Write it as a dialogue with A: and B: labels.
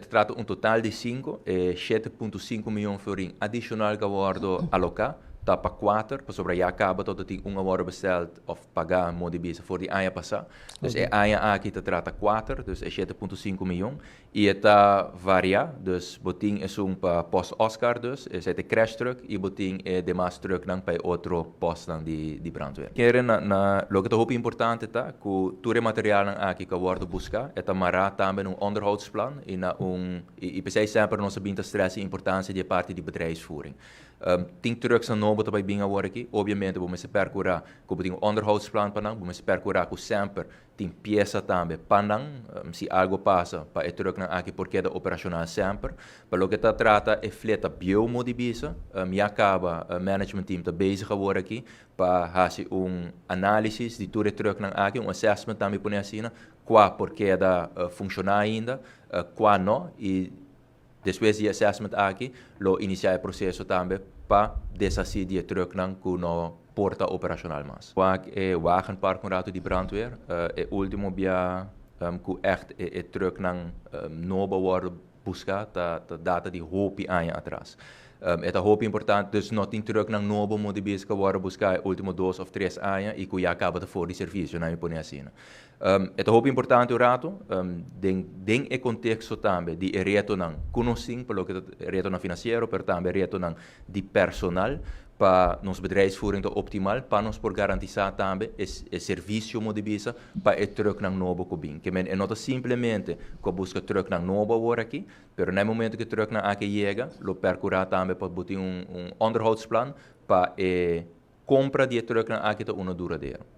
A: trata um total de 5, 7,5 milhões florin adicional que worden alocar. Para 4, para sobre já acaba tot die worden besteld of pagar modibisa voor die aia passar. Dus okay. Aia aqui te trata 4, dus é 7,5 milhões. E está varia, dus boting é para post-Oscar, dus é de crash truck e boting é demais truck não para outro post de brandweer. Querem lo que é muito importante tá, que todo o material aqui que worden buscar, é marrar também onderhoudsplan e precies sempre nossa binta stress e importância de parte de bedrijfsvoering. Tem trucks na novo também bem agora aqui, obviamente vamos percurar com um onderhoudsplan para vamos percurar com sempre tem peça também para se algo passa para o truck aqui porque é operacional sempre, para o que está trata é fleta biomodibisa, e acaba management team está bezig agora aqui para fazer análise de todo o truck aqui, assessment também por assim, qual porque é funcionar ainda, qual não e depois do assessment aqui, lo iniciar o processo também para decidir o truck que não porta operacional mais. Qual é o wagenpark de brandweer? É o último dia que echt o truck novo worden buscar, tá data de hoop anos atrás. É muito importante, dus não tem truck novo modibis que worden buscar último 2 ou 3 anos e que já acaba de for de serviço, não é por assim. É muito importante o rato, den e contexto também de retorno conhecimento, pelo que retorno financeiro, per também retorno de personal, para nos bedrijfsvoering optimal, para nos por garantizar também o serviço modibisa para o truck novo que vem. Que é não simplesmente que busca truck novo agora aqui, mas no momento que o truck aqui chega, lo percurar também para botar onderhoudsplan para a compra de truck aqui duradouro.